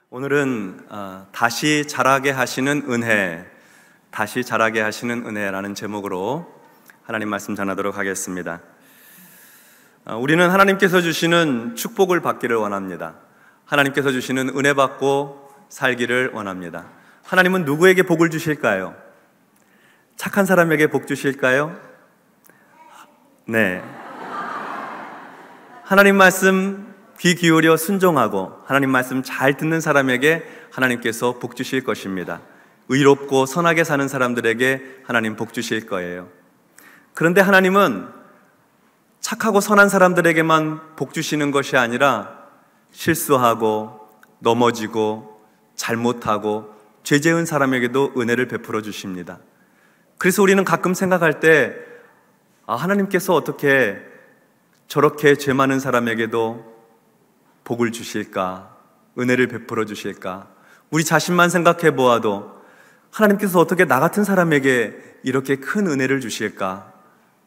오늘은 다시 자라게 하시는 은혜, 다시 자라게 하시는 은혜라는 제목으로 하나님 말씀 전하도록 하겠습니다. 우리는 하나님께서 주시는 축복을 받기를 원합니다. 하나님께서 주시는 은혜 받고 살기를 원합니다. 하나님은 누구에게 복을 주실까요? 착한 사람에게 복 주실까요? 네. 하나님 말씀 귀 기울여 순종하고 하나님 말씀 잘 듣는 사람에게 하나님께서 복 주실 것입니다. 의롭고 선하게 사는 사람들에게 하나님 복 주실 거예요. 그런데 하나님은 착하고 선한 사람들에게만 복 주시는 것이 아니라 실수하고 넘어지고 잘못하고 죄 지은 사람에게도 은혜를 베풀어 주십니다. 그래서 우리는 가끔 생각할 때 하나님께서 어떻게 저렇게 죄 많은 사람에게도 복을 주실까? 은혜를 베풀어 주실까? 우리 자신만 생각해 보아도 하나님께서 어떻게 나 같은 사람에게 이렇게 큰 은혜를 주실까?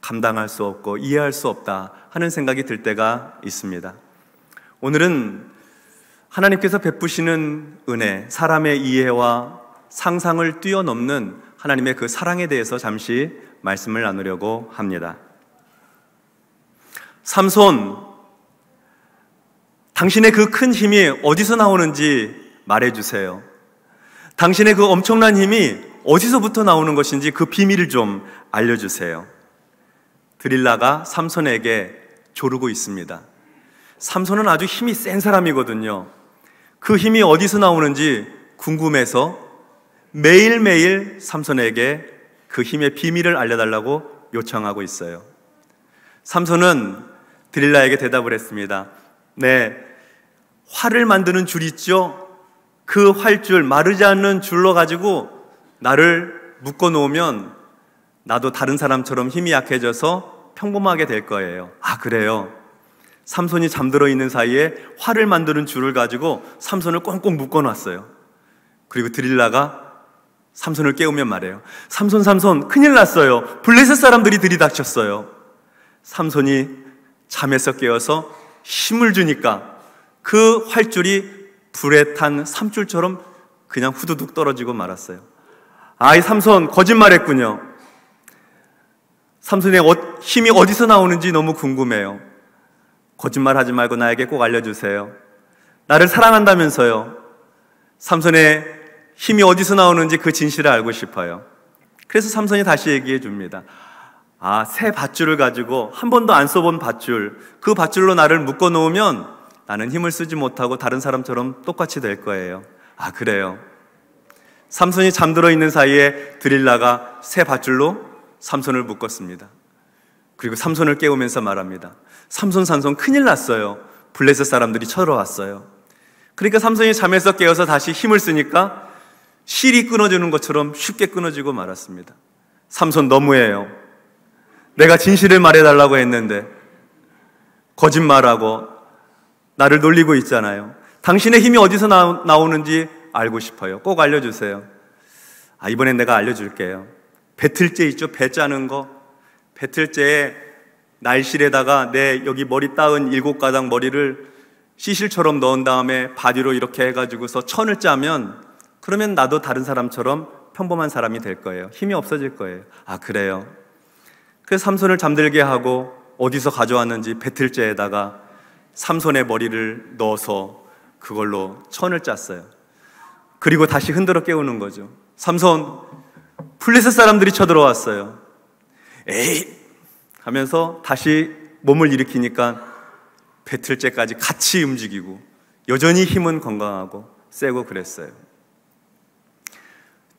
감당할 수 없고 이해할 수 없다 하는 생각이 들 때가 있습니다. 오늘은 하나님께서 베푸시는 은혜, 사람의 이해와 상상을 뛰어넘는 하나님의 그 사랑에 대해서 잠시 말씀을 나누려고 합니다. 삼손, 당신의 그 큰 힘이 어디서 나오는지 말해주세요. 당신의 그 엄청난 힘이 어디서부터 나오는 것인지 그 비밀을 좀 알려주세요. 드릴라가 삼손에게 조르고 있습니다. 삼손은 아주 힘이 센 사람이거든요. 그 힘이 어디서 나오는지 궁금해서 매일매일 삼손에게 그 힘의 비밀을 알려달라고 요청하고 있어요. 삼손은 드릴라에게 대답을 했습니다. 네, 활을 만드는 줄 있죠? 그 활줄, 마르지 않는 줄로 가지고 나를 묶어 놓으면 나도 다른 사람처럼 힘이 약해져서 평범하게 될 거예요. 아, 그래요? 삼손이 잠들어 있는 사이에 활을 만드는 줄을 가지고 삼손을 꽁꽁 묶어 놨어요. 그리고 드릴라가 삼손을 깨우면 말해요. 삼손, 큰일 났어요. 블레셋 사람들이 들이닥쳤어요. 삼손이 잠에서 깨어서 힘을 주니까 그 활줄이 불에 탄 삼줄처럼 그냥 후두둑 떨어지고 말았어요. 이 삼손 거짓말했군요. 삼손의 힘이 어디서 나오는지 너무 궁금해요. 거짓말하지 말고 나에게 꼭 알려주세요. 나를 사랑한다면서요. 삼손의 힘이 어디서 나오는지 그 진실을 알고 싶어요. 그래서 삼손이 다시 얘기해 줍니다. 새 밧줄을 가지고 한 번도 안 써본 밧줄, 그 밧줄로 나를 묶어 놓으면 나는 힘을 쓰지 못하고 다른 사람처럼 똑같이 될 거예요. 그래요? 삼손이 잠들어 있는 사이에 드릴라가 새 밧줄로 삼손을 묶었습니다. 그리고 삼손을 깨우면서 말합니다. 삼손 큰일 났어요. 블레셋 사람들이 쳐들어왔어요. 그러니까 삼손이 잠에서 깨어서 다시 힘을 쓰니까 실이 끊어지는 것처럼 쉽게 끊어지고 말았습니다. 삼손 너무해요. 내가 진실을 말해달라고 했는데 거짓말하고 나를 놀리고 있잖아요. 당신의 힘이 어디서 나오는지 알고 싶어요. 꼭 알려주세요. 이번엔 내가 알려줄게요. 배틀재 있죠? 배 짜는 거. 배틀재에 날실에다가 내 여기 머리 따은 7가닥 머리를 시실처럼 넣은 다음에 바디로 이렇게 해가지고서 천을 짜면 그러면 나도 다른 사람처럼 평범한 사람이 될 거예요. 힘이 없어질 거예요. 그래요? 그래서 삼손을 잠들게 하고 어디서 가져왔는지 배틀재에다가 삼손의 머리를 넣어서 그걸로 천을 짰어요. 그리고 다시 흔들어 깨우는 거죠. 삼손, 블레셋 사람들이 쳐들어왔어요. 에이! 하면서 다시 몸을 일으키니까 배틀재까지 같이 움직이고 여전히 힘은 건강하고 세고 그랬어요.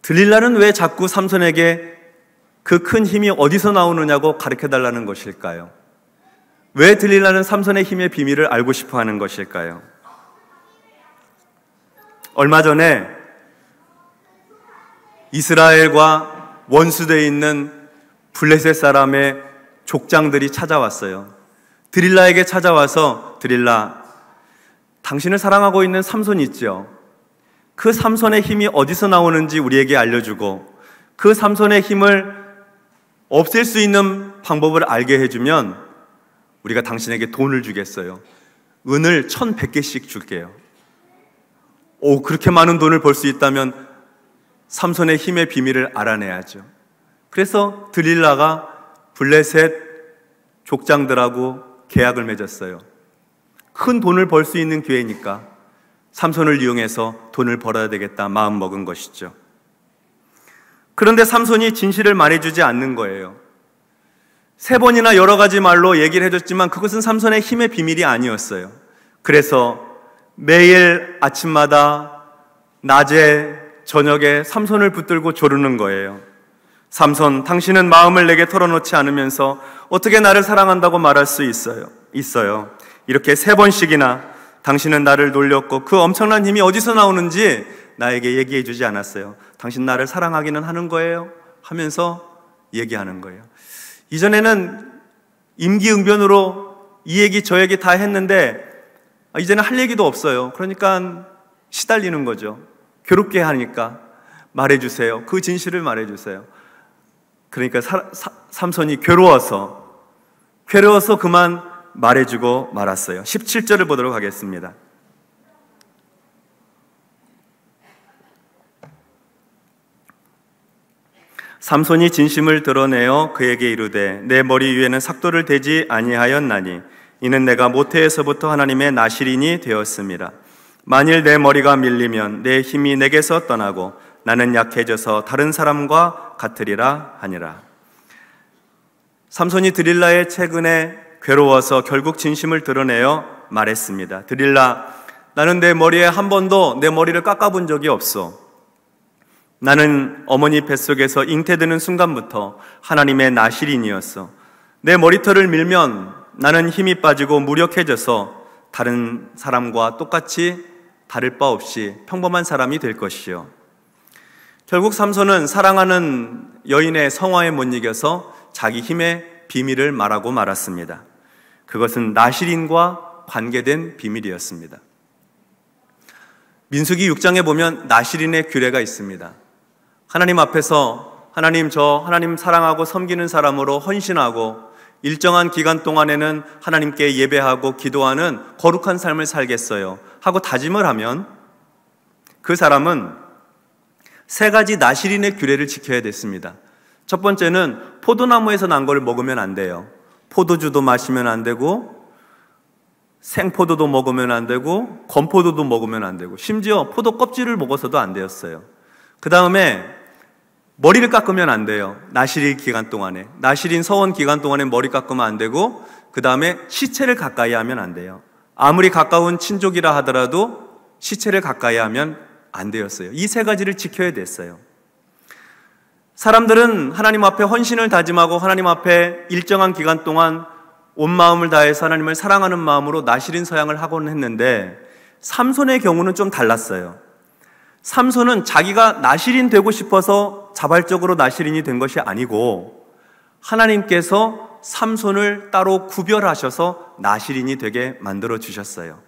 드릴라는 왜 자꾸 삼손에게 그 큰 힘이 어디서 나오느냐고 가르쳐달라는 것일까요? 왜 드릴라는 삼손의 힘의 비밀을 알고 싶어 하는 것일까요? 얼마 전에 이스라엘과 원수되어 있는 블레셋 사람의 족장들이 찾아왔어요. 드릴라에게 찾아와서 드릴라, 당신을 사랑하고 있는 삼손이 있죠? 그 삼손의 힘이 어디서 나오는지 우리에게 알려주고 그 삼손의 힘을 없앨 수 있는 방법을 알게 해주면 우리가 당신에게 돈을 주겠어요. 은을 1,100개씩 줄게요. 그렇게 많은 돈을 벌 수 있다면 삼손의 힘의 비밀을 알아내야죠. 그래서 들릴라가 블레셋 족장들하고 계약을 맺었어요. 큰 돈을 벌 수 있는 기회니까 삼손을 이용해서 돈을 벌어야 되겠다 마음 먹은 것이죠. 그런데 삼손이 진실을 말해주지 않는 거예요. 3번이나 여러 가지 말로 얘기를 해줬지만 그것은 삼손의 힘의 비밀이 아니었어요. 그래서 매일 아침마다 낮에 저녁에 삼손을 붙들고 조르는 거예요. 삼손, 당신은 마음을 내게 털어놓지 않으면서 어떻게 나를 사랑한다고 말할 수 있어요. 이렇게 3번씩이나 당신은 나를 놀렸고 그 엄청난 힘이 어디서 나오는지 나에게 얘기해 주지 않았어요. 당신 나를 사랑하기는 하는 거예요? 하면서 얘기하는 거예요. 이전에는 임기응변으로 이 얘기 저 얘기 다 했는데 이제는 할 얘기도 없어요. 그러니까 시달리는 거죠. 괴롭게 하니까 말해주세요. 그 진실을 말해주세요. 그러니까 삼손이 괴로워서 그만 말해주고 말았어요. 17절을 보도록 하겠습니다. 삼손이 진심을 드러내어 그에게 이르되 내 머리 위에는 삭도를 대지 아니하였나니 이는 내가 모태에서부터 하나님의 나실인이 되었음이라. 만일 내 머리가 밀리면 내 힘이 내게서 떠나고 나는 약해져서 다른 사람과 같으리라 하니라. 삼손이 드릴라의 최근에 괴로워서 결국 진심을 드러내어 말했습니다. 드릴라, 나는 내 머리에 한 번도 내 머리를 깎아본 적이 없어. 나는 어머니 뱃속에서 잉태되는 순간부터 하나님의 나실인이었어. 내 머리털을 밀면 나는 힘이 빠지고 무력해져서 다른 사람과 똑같이 다를 바 없이 평범한 사람이 될 것이요. 결국 삼손은 사랑하는 여인의 성화에 못 이겨서 자기 힘의 비밀을 말하고 말았습니다. 그것은 나실인과 관계된 비밀이었습니다. 민수기 6장에 보면 나실인의 규례가 있습니다. 하나님 앞에서 하나님 사랑하고 섬기는 사람으로 헌신하고 일정한 기간 동안에는 하나님께 예배하고 기도하는 거룩한 삶을 살겠어요 하고 다짐을 하면 그 사람은 3가지 나실인의 규례를 지켜야 됐습니다. 첫 번째는 포도나무에서 난 걸 먹으면 안 돼요. 포도주도 마시면 안 되고 생포도도 먹으면 안 되고 건포도도 먹으면 안 되고 심지어 포도 껍질을 먹어서도 안 되었어요. 그 다음에 머리를 깎으면 안 돼요. 나실인 기간 동안에. 나실인 서원 기간 동안에 머리 깎으면 안 되고 그 다음에 시체를 가까이 하면 안 돼요. 아무리 가까운 친족이라 하더라도 시체를 가까이 하면 안 되었어요. 이 3가지를 지켜야 됐어요. 사람들은 하나님 앞에 헌신을 다짐하고 하나님 앞에 일정한 기간 동안 온 마음을 다해서 하나님을 사랑하는 마음으로 나실인 서양을 하곤 했는데 삼손의 경우는 좀 달랐어요. 삼손은 자기가 나실인 되고 싶어서 자발적으로 나실인이 된 것이 아니고 하나님께서 삼손을 따로 구별하셔서 나실인이 되게 만들어 주셨어요.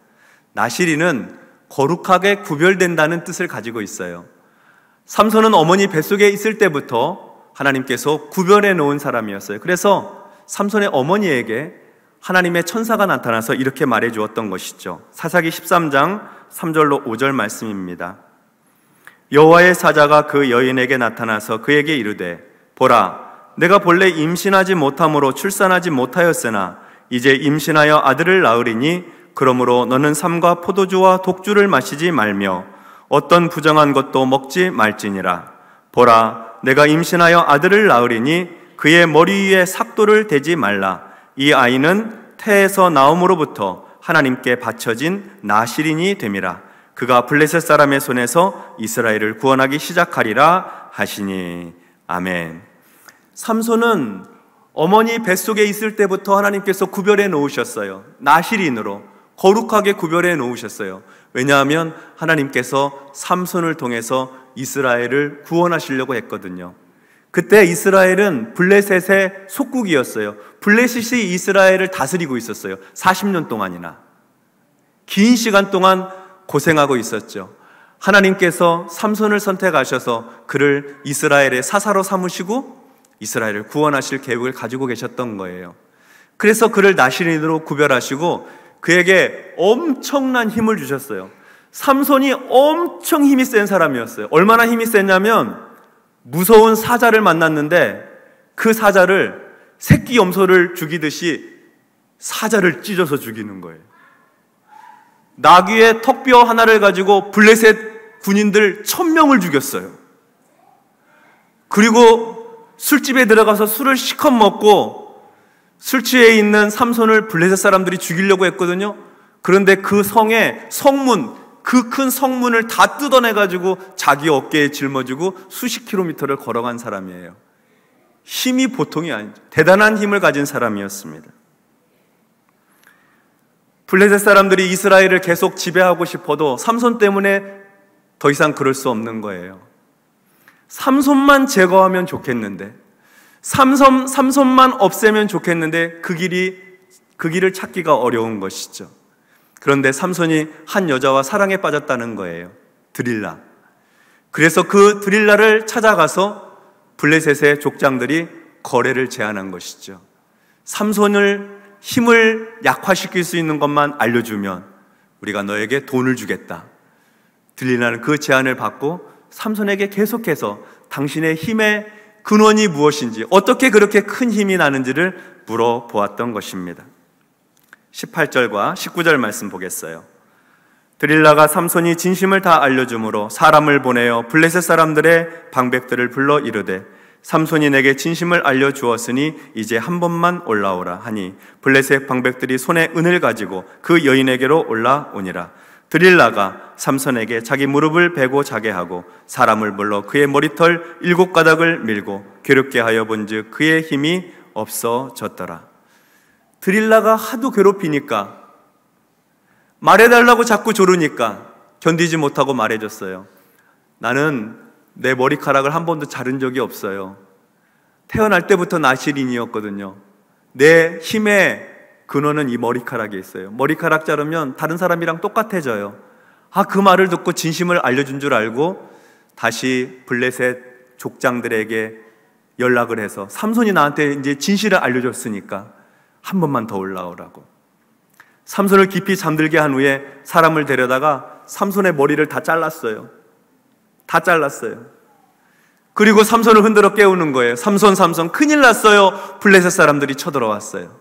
나실인은 거룩하게 구별된다는 뜻을 가지고 있어요. 삼손은 어머니 뱃속에 있을 때부터 하나님께서 구별해 놓은 사람이었어요. 그래서 삼손의 어머니에게 하나님의 천사가 나타나서 이렇게 말해 주었던 것이죠. 사사기 13장 3절로 5절 말씀입니다. 여호와의 사자가 그 여인에게 나타나서 그에게 이르되 보라, 내가 본래 임신하지 못함으로 출산하지 못하였으나 이제 임신하여 아들을 낳으리니 그러므로 너는 삼과 포도주와 독주를 마시지 말며 어떤 부정한 것도 먹지 말지니라. 보라, 내가 임신하여 아들을 낳으리니 그의 머리 위에 삭도를 대지 말라. 이 아이는 태에서 나옴으로부터 하나님께 바쳐진 나실인이 됨이라. 그가 블레셋 사람의 손에서 이스라엘을 구원하기 시작하리라 하시니. 아멘. 삼손은 어머니 뱃속에 있을 때부터 하나님께서 구별해 놓으셨어요. 나실인으로 거룩하게 구별해 놓으셨어요. 왜냐하면 하나님께서 삼손을 통해서 이스라엘을 구원하시려고 했거든요. 그때 이스라엘은 블레셋의 속국이었어요. 블레셋이 이스라엘을 다스리고 있었어요. 40년 동안이나. 긴 시간 동안 고생하고 있었죠. 하나님께서 삼손을 선택하셔서 그를 이스라엘의 사사로 삼으시고 이스라엘을 구원하실 계획을 가지고 계셨던 거예요. 그래서 그를 나실인으로 구별하시고 그에게 엄청난 힘을 주셨어요. 삼손이 엄청 힘이 센 사람이었어요. 얼마나 힘이 셌냐면 무서운 사자를 만났는데 그 사자를 새끼 염소를 죽이듯이 사자를 찢어서 죽이는 거예요. 나귀의 턱뼈 하나를 가지고 블레셋 군인들 1000명을 죽였어요. 그리고 술집에 들어가서 술을 실컷 먹고 술 취해 있는 삼손을 블레셋 사람들이 죽이려고 했거든요. 그런데 그 성의 성문, 그 큰 성문을 다 뜯어내가지고 자기 어깨에 짊어지고 수십 킬로미터를 걸어간 사람이에요. 힘이 보통이 아니죠. 대단한 힘을 가진 사람이었습니다. 블레셋 사람들이 이스라엘을 계속 지배하고 싶어도 삼손 때문에 더 이상 그럴 수 없는 거예요. 삼손만 제거하면 좋겠는데, 삼손만 없애면 좋겠는데 그 길을 찾기가 어려운 것이죠. 그런데 삼손이 한 여자와 사랑에 빠졌다는 거예요. 드릴라. 그래서 그 드릴라를 찾아가서 블레셋의 족장들이 거래를 제안한 것이죠. 삼손을 힘을 약화시킬 수 있는 것만 알려주면 우리가 너에게 돈을 주겠다. 드릴라는 그 제안을 받고 삼손에게 계속해서 당신의 힘의 근원이 무엇인지, 어떻게 그렇게 큰 힘이 나는지를 물어보았던 것입니다. 18절과 19절 말씀 보겠어요. 드릴라가 삼손이 진심을 다 알려주므로 사람을 보내어 블레셋 사람들의 방백들을 불러 이르되 삼손이 내게 진심을 알려주었으니 이제 한 번만 올라오라 하니 블레셋 방백들이 손에 은을 가지고 그 여인에게로 올라오니라. 드릴라가 삼손에게 자기 무릎을 베고 자게 하고 사람을 불러 그의 머리털 7가닥을 밀고 괴롭게 하여 본즉 그의 힘이 없어졌더라. 드릴라가 하도 괴롭히니까, 말해달라고 자꾸 조르니까 견디지 못하고 말해줬어요. 나는 내 머리카락을 한 번도 자른 적이 없어요. 태어날 때부터 나시린이었거든요. 내 힘의 근원은 이 머리카락에 있어요. 머리카락 자르면 다른 사람이랑 똑같아져요. 그 말을 듣고 진심을 알려준 줄 알고 다시 블레셋 족장들에게 연락을 해서 삼손이 나한테 이제 진실을 알려줬으니까 한 번만 더 올라오라고. 삼손을 깊이 잠들게 한 후에 사람을 데려다가 삼손의 머리를 다 잘랐어요. 다 잘랐어요. 그리고 삼손을 흔들어 깨우는 거예요. 삼손, 큰일 났어요. 블레셋 사람들이 쳐들어왔어요.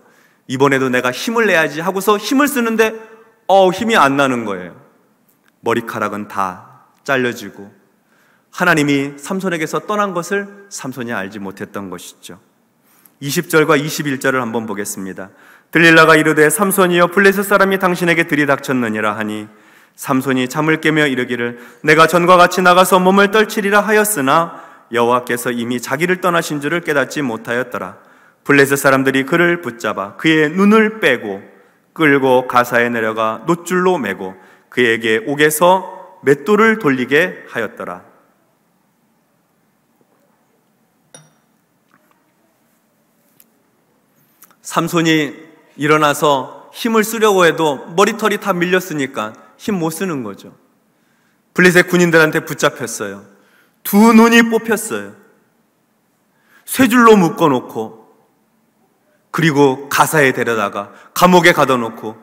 이번에도 내가 힘을 내야지 하고서 힘을 쓰는데 힘이 안 나는 거예요. 머리카락은 다 잘려지고 하나님이 삼손에게서 떠난 것을 삼손이 알지 못했던 것이죠. 20절과 21절을 한번 보겠습니다. 들릴라가 이르되 삼손이여 블레셋 사람이 당신에게 들이닥쳤느니라 하니 삼손이 잠을 깨며 이르기를 내가 전과 같이 나가서 몸을 떨치리라 하였으나 여호와께서 이미 자기를 떠나신 줄을 깨닫지 못하였더라. 블레셋 사람들이 그를 붙잡아 그의 눈을 빼고 끌고 가사에 내려가 놋줄로 매고 그에게 옥에서 맷돌을 돌리게 하였더라. 삼손이 일어나서 힘을 쓰려고 해도 머리털이 다 밀렸으니까 힘 못 쓰는 거죠. 블레셋 군인들한테 붙잡혔어요. 두 눈이 뽑혔어요. 쇠줄로 묶어놓고 그리고 가사에 데려다가 감옥에 가둬놓고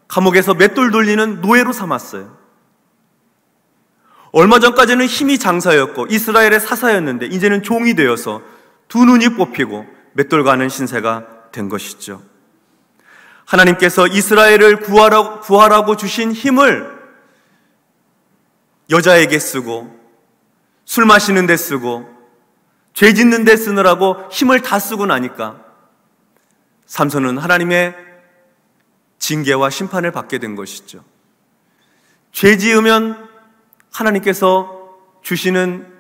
감옥에서 맷돌 돌리는 노예로 삼았어요. 얼마 전까지는 힘이 장사였고 이스라엘의 사사였는데 이제는 종이 되어서 두 눈이 뽑히고 맷돌 가는 신세가 된 것이죠. 하나님께서 이스라엘을 구하라고 주신 힘을 여자에게 쓰고 술 마시는 데 쓰고 죄 짓는 데 쓰느라고 힘을 다 쓰고 나니까 삼손은 하나님의 징계와 심판을 받게 된 것이죠. 죄 지으면 하나님께서 주시는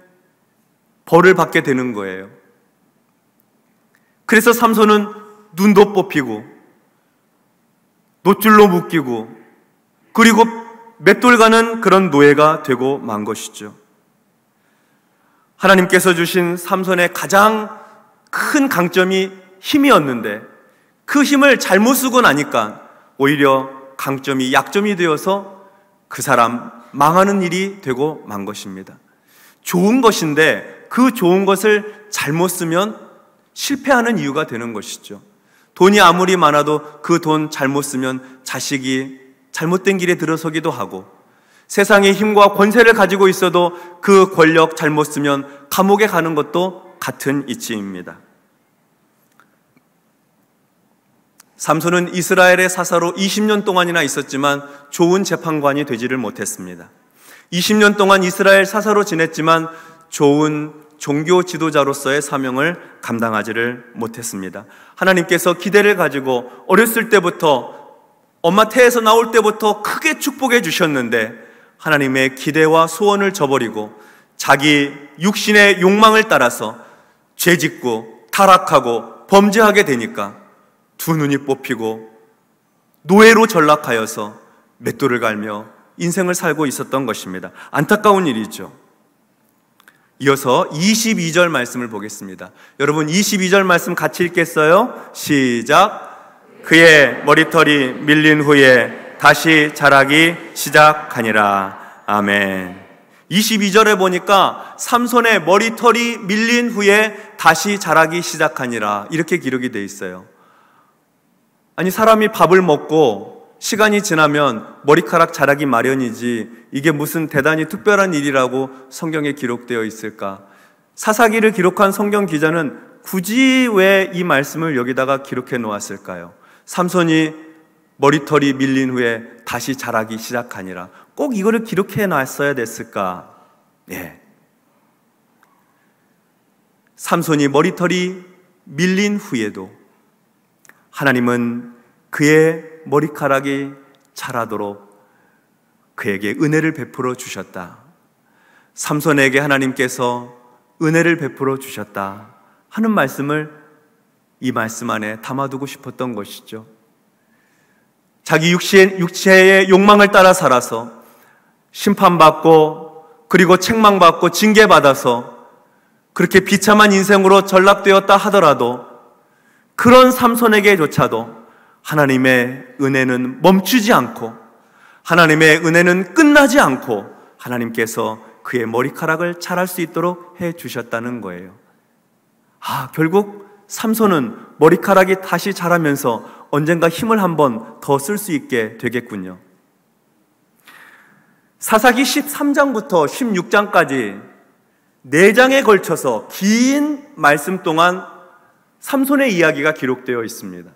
벌을 받게 되는 거예요. 그래서 삼손은 눈도 뽑히고 놋줄로 묶이고 그리고 맷돌 가는 그런 노예가 되고 만 것이죠. 하나님께서 주신 삼손의 가장 큰 강점이 힘이었는데 그 힘을 잘못 쓰고 나니까 오히려 강점이 약점이 되어서 그 사람 망하는 일이 되고 만 것입니다. 좋은 것인데 그 좋은 것을 잘못 쓰면 실패하는 이유가 되는 것이죠. 돈이 아무리 많아도 그 돈 잘못 쓰면 자식이 잘못된 길에 들어서기도 하고 세상의 힘과 권세를 가지고 있어도 그 권력 잘못 쓰면 감옥에 가는 것도 같은 이치입니다. 삼손은 이스라엘의 사사로 20년 동안이나 있었지만 좋은 재판관이 되지를 못했습니다. 20년 동안 이스라엘 사사로 지냈지만 좋은 종교 지도자로서의 사명을 감당하지를 못했습니다. 하나님께서 기대를 가지고 어렸을 때부터 엄마 태에서 나올 때부터 크게 축복해 주셨는데 하나님의 기대와 소원을 저버리고 자기 육신의 욕망을 따라서 죄짓고 타락하고 범죄하게 되니까 두 눈이 뽑히고 노예로 전락하여서 맷돌을 갈며 인생을 살고 있었던 것입니다. 안타까운 일이죠. 이어서 22절 말씀을 보겠습니다. 여러분 22절 말씀 같이 읽겠어요? 시작. 그의 머리털이 밀린 후에 다시 자라기 시작하니라. 아멘. 22절에 보니까 삼손의 머리털이 밀린 후에 다시 자라기 시작하니라 이렇게 기록이 되어 있어요. 아니 사람이 밥을 먹고 시간이 지나면 머리카락 자라기 마련이지 이게 무슨 대단히 특별한 일이라고 성경에 기록되어 있을까? 사사기를 기록한 성경 기자는 굳이 왜 이 말씀을 여기다가 기록해 놓았을까요? 삼손이 머리털이 밀린 후에 다시 자라기 시작하니라. 꼭 이거를 기록해 놨어야 됐을까? 예. 삼손이 머리털이 밀린 후에도 하나님은 그의 머리카락이 자라도록 그에게 은혜를 베풀어 주셨다. 삼손에게 하나님께서 은혜를 베풀어 주셨다 하는 말씀을 이 말씀 안에 담아두고 싶었던 것이죠. 자기 육체의 욕망을 따라 살아서 심판받고 그리고 책망받고 징계받아서 그렇게 비참한 인생으로 전락되었다 하더라도 그런 삼손에게조차도 하나님의 은혜는 멈추지 않고 하나님의 은혜는 끝나지 않고 하나님께서 그의 머리카락을 자랄 수 있도록 해주셨다는 거예요. 결국 삼손은 머리카락이 다시 자라면서 언젠가 힘을 한번 더 쓸 수 있게 되겠군요. 사사기 13장부터 16장까지 4장에 걸쳐서 긴 말씀 동안 삼손의 이야기가 기록되어 있습니다.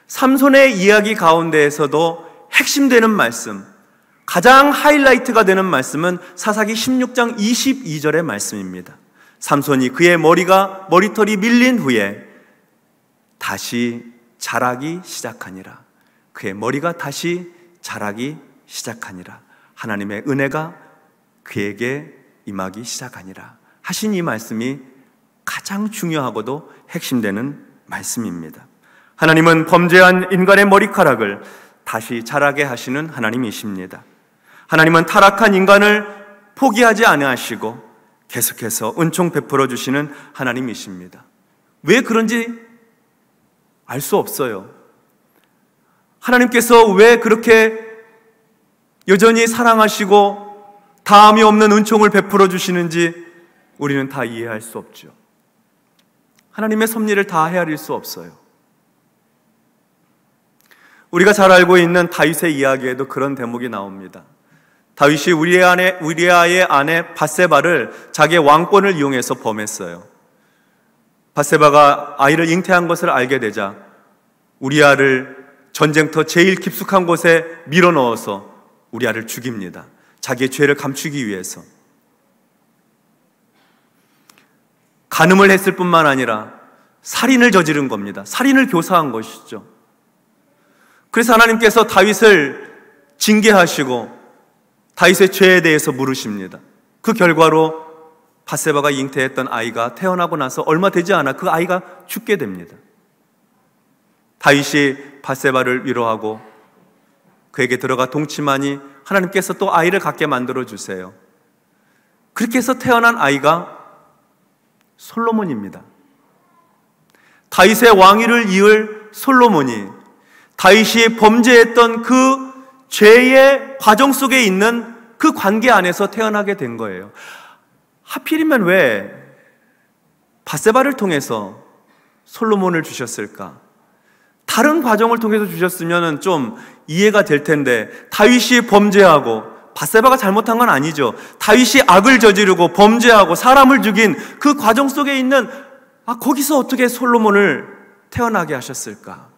삼손의 이야기 가운데에서도 핵심되는 말씀, 가장 하이라이트가 되는 말씀은 사사기 16장 22절의 말씀입니다. 삼손이 그의 머리털이 밀린 후에 다시 자라기 시작하니라. 그의 머리가 다시 자라기 시작하니라. 하나님의 은혜가 그에게 임하기 시작하니라 하신 이 말씀이 가장 중요하고도 핵심되는 말씀입니다. 하나님은 범죄한 인간의 머리카락을 다시 자라게 하시는 하나님이십니다. 하나님은 타락한 인간을 포기하지 않으시고 계속해서 은총 베풀어 주시는 하나님이십니다. 왜 그런지 알 수 없어요. 하나님께서 왜 그렇게 여전히 사랑하시고 다함이 없는 은총을 베풀어 주시는지 우리는 다 이해할 수 없죠. 하나님의 섭리를 다 헤아릴 수 없어요. 우리가 잘 알고 있는 다윗의 이야기에도 그런 대목이 나옵니다. 다윗이 우리아의 아내 밧세바를 자기의 왕권을 이용해서 범했어요. 밧세바가 아이를 잉태한 것을 알게 되자 우리아를 전쟁터 제일 깊숙한 곳에 밀어넣어서 우리아를 죽입니다. 자기의 죄를 감추기 위해서. 간음을 했을 뿐만 아니라 살인을 저지른 겁니다. 살인을 교사한 것이죠. 그래서 하나님께서 다윗을 징계하시고 다윗의 죄에 대해서 물으십니다. 그 결과로 밧세바가 잉태했던 아이가 태어나고 나서 얼마 되지 않아 그 아이가 죽게 됩니다. 다윗이 밧세바를 위로하고 그에게 들어가 동침하니 하나님께서 또 아이를 갖게 만들어 주세요. 그렇게 해서 태어난 아이가 솔로몬입니다. 다윗의 왕위를 이을 솔로몬이 다윗이 범죄했던 그 죄의 과정 속에 있는 그 관계 안에서 태어나게 된 거예요. 하필이면 왜 밧세바를 통해서 솔로몬을 주셨을까? 다른 과정을 통해서 주셨으면 좀 이해가 될 텐데 다윗이 범죄하고 밧세바가 잘못한 건 아니죠. 다윗이 악을 저지르고 범죄하고 사람을 죽인 그 과정 속에 있는 거기서 어떻게 솔로몬을 태어나게 하셨을까?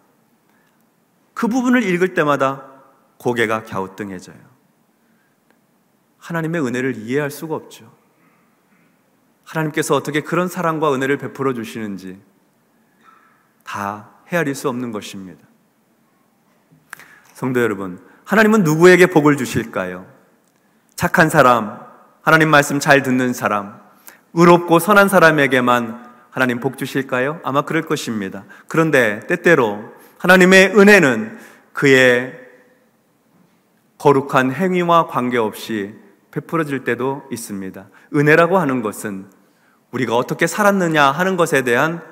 그 부분을 읽을 때마다 고개가 갸우뚱해져요. 하나님의 은혜를 이해할 수가 없죠. 하나님께서 어떻게 그런 사랑과 은혜를 베풀어 주시는지 다 헤아릴 수 없는 것입니다. 성도 여러분, 하나님은 누구에게 복을 주실까요? 착한 사람, 하나님 말씀 잘 듣는 사람, 의롭고 선한 사람에게만 하나님 복 주실까요? 아마 그럴 것입니다. 그런데 때때로 하나님의 은혜는 그의 거룩한 행위와 관계없이 베풀어질 때도 있습니다. 은혜라고 하는 것은 우리가 어떻게 살았느냐 하는 것에 대한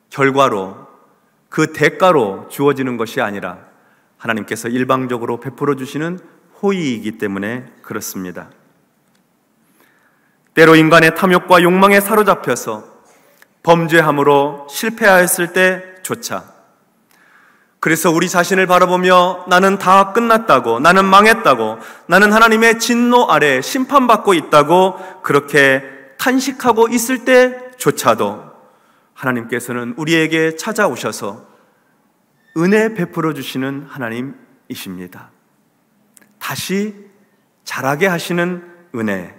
결과로, 그 대가로 주어지는 것이 아니라 하나님께서 일방적으로 베풀어 주시는 호의이기 때문에 그렇습니다. 때로 인간의 탐욕과 욕망에 사로잡혀서 범죄함으로 실패하였을 때조차, 그래서 우리 자신을 바라보며 나는 다 끝났다고, 나는 망했다고, 나는 하나님의 진노 아래 심판받고 있다고 그렇게 탄식하고 있을 때조차도 하나님께서는 우리에게 찾아오셔서 은혜 베풀어 주시는 하나님이십니다. 다시 자라게 하시는 은혜,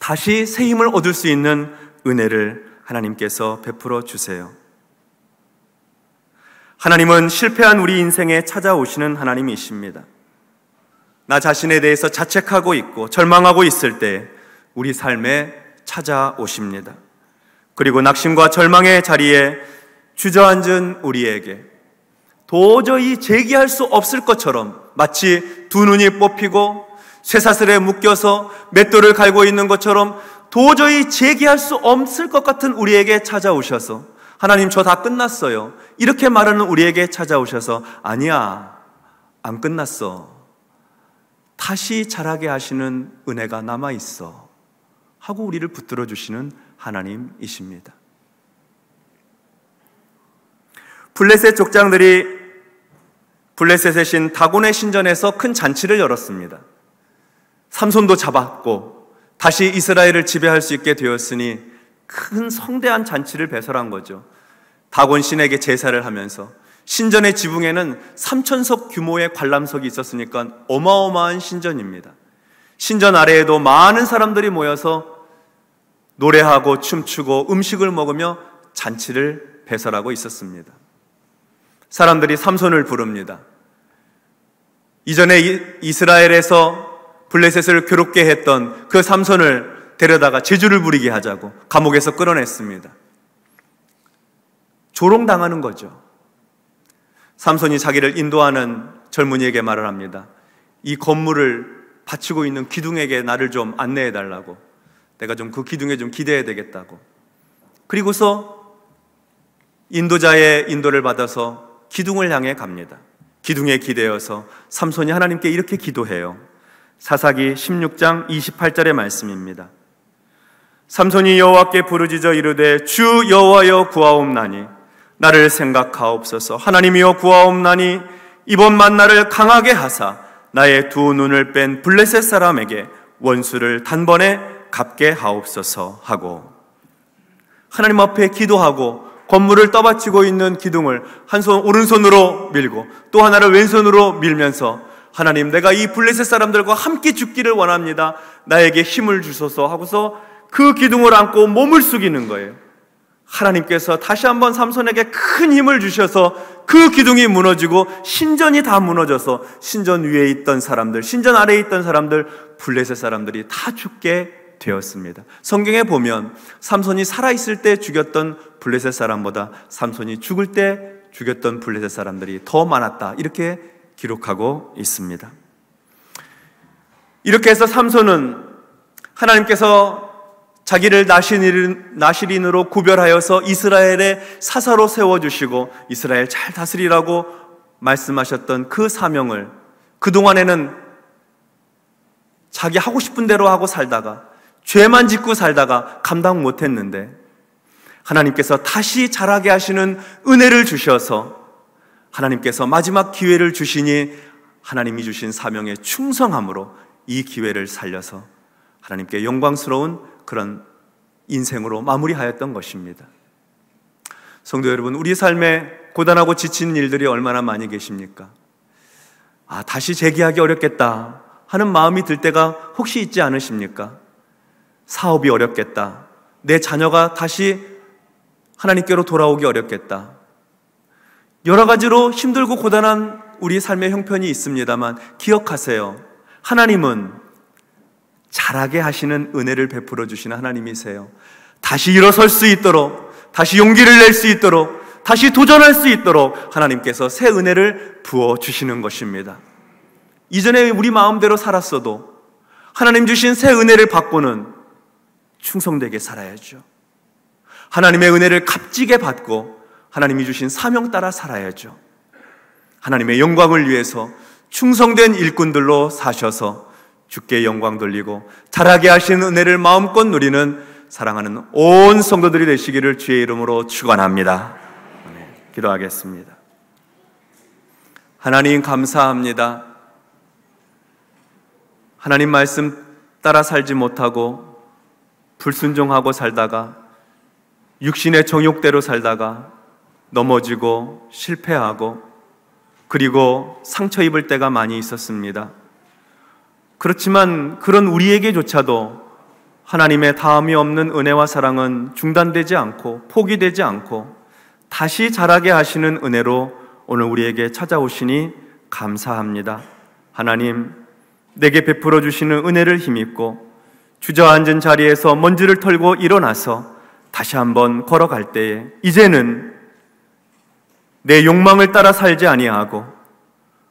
다시 새 힘을 얻을 수 있는 은혜를 하나님께서 베풀어 주세요. 하나님은 실패한 우리 인생에 찾아오시는 하나님이십니다. 나 자신에 대해서 자책하고 있고 절망하고 있을 때 우리 삶에 찾아오십니다. 그리고 낙심과 절망의 자리에 주저앉은 우리에게 도저히 재기할 수 없을 것처럼 마치 두 눈이 뽑히고 쇠사슬에 묶여서 맷돌을 갈고 있는 것처럼 도저히 재기할 수 없을 것 같은 우리에게 찾아오셔서 하나님 저 다 끝났어요, 이렇게 말하는 우리에게 찾아오셔서 아니야, 안 끝났어, 다시 자라게 하시는 은혜가 남아있어 하고 우리를 붙들어 주시는 하나님이십니다. 블레셋 족장들이 블레셋의 신 다곤의 신전에서 큰 잔치를 열었습니다. 삼손도 잡았고 다시 이스라엘을 지배할 수 있게 되었으니 큰 성대한 잔치를 배설한 거죠. 다곤 신에게 제사를 하면서 신전의 지붕에는 3,000석 규모의 관람석이 있었으니까 어마어마한 신전입니다. 신전 아래에도 많은 사람들이 모여서 노래하고 춤추고 음식을 먹으며 잔치를 배설하고 있었습니다. 사람들이 삼손을 부릅니다. 이전에 이스라엘에서 블레셋을 괴롭게 했던 그 삼손을 데려다가 제주를 부리게 하자고 감옥에서 끌어냈습니다. 조롱당하는 거죠. 삼손이 자기를 인도하는 젊은이에게 말을 합니다. 이 건물을 바치고 있는 기둥에게 나를 좀 안내해달라고, 내가 좀 그 기둥에 좀 기대해야 되겠다고. 그리고서 인도자의 인도를 받아서 기둥을 향해 갑니다. 기둥에 기대어서 삼손이 하나님께 이렇게 기도해요. 사사기 16장 28절의 말씀입니다. 삼손이 여호와께 부르짖어 이르되 주 여호와여 구하옵나니 나를 생각하옵소서. 하나님이여 구하옵나니 이번 만나를 강하게 하사 나의 두 눈을 뺀 블레셋 사람에게 원수를 단번에 갚게 하옵소서 하고, 하나님 앞에 기도하고 건물을 떠받치고 있는 기둥을 한 손 오른손으로 밀고 또 하나를 왼손으로 밀면서 하나님, 내가 이 블레셋 사람들과 함께 죽기를 원합니다, 나에게 힘을 주소서 하고서 그 기둥을 안고 몸을 숙이는 거예요. 하나님께서 다시 한번 삼손에게 큰 힘을 주셔서 그 기둥이 무너지고 신전이 다 무너져서 신전 위에 있던 사람들, 신전 아래에 있던 사람들, 블레셋 사람들이 다 죽게 되었습니다. 성경에 보면 삼손이 살아있을 때 죽였던 블레셋 사람보다 삼손이 죽을 때 죽였던 블레셋 사람들이 더 많았다, 이렇게 기록하고 있습니다. 이렇게 해서 삼손은 하나님께서 자기를 나실인으로 구별하여서 이스라엘의 사사로 세워주시고 이스라엘 잘 다스리라고 말씀하셨던 그 사명을 그동안에는 자기 하고 싶은 대로 하고 살다가 죄만 짓고 살다가 감당 못했는데 하나님께서 다시 자라게 하시는 은혜를 주셔서 하나님께서 마지막 기회를 주시니 하나님이 주신 사명에 충성함으로 이 기회를 살려서 하나님께 영광스러운 그런 인생으로 마무리하였던 것입니다. 성도 여러분, 우리 삶에 고단하고 지친 일들이 얼마나 많이 계십니까? 다시 재기하기 어렵겠다 하는 마음이 들 때가 혹시 있지 않으십니까? 사업이 어렵겠다, 내 자녀가 다시 하나님께로 돌아오기 어렵겠다, 여러 가지로 힘들고 고단한 우리 삶의 형편이 있습니다만 기억하세요. 하나님은 잘하게 하시는 은혜를 베풀어 주시는 하나님이세요. 다시 일어설 수 있도록, 다시 용기를 낼 수 있도록, 다시 도전할 수 있도록 하나님께서 새 은혜를 부어주시는 것입니다. 이전에 우리 마음대로 살았어도 하나님 주신 새 은혜를 받고는 충성되게 살아야죠. 하나님의 은혜를 값지게 받고 하나님이 주신 사명 따라 살아야죠. 하나님의 영광을 위해서 충성된 일꾼들로 사셔서 주께 영광 돌리고 잘하게 하시는 은혜를 마음껏 누리는 사랑하는 온 성도들이 되시기를 주의 이름으로 축원합니다. 기도하겠습니다. 하나님 감사합니다. 하나님 말씀 따라 살지 못하고 불순종하고 살다가 육신의 정욕대로 살다가 넘어지고 실패하고 그리고 상처 입을 때가 많이 있었습니다. 그렇지만 그런 우리에게조차도 하나님의 다함이 없는 은혜와 사랑은 중단되지 않고 포기되지 않고 다시 자라게 하시는 은혜로 오늘 우리에게 찾아오시니 감사합니다. 하나님, 내게 베풀어 주시는 은혜를 힘입고 주저앉은 자리에서 먼지를 털고 일어나서 다시 한번 걸어갈 때에 이제는 내 욕망을 따라 살지 아니하고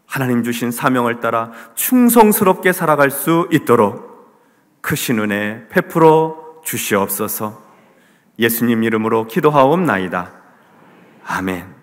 하나님 주신 사명을 따라 충성스럽게 살아갈 수 있도록 크신 은혜 베풀어 주시옵소서. 예수님 이름으로 기도하옵나이다. 아멘.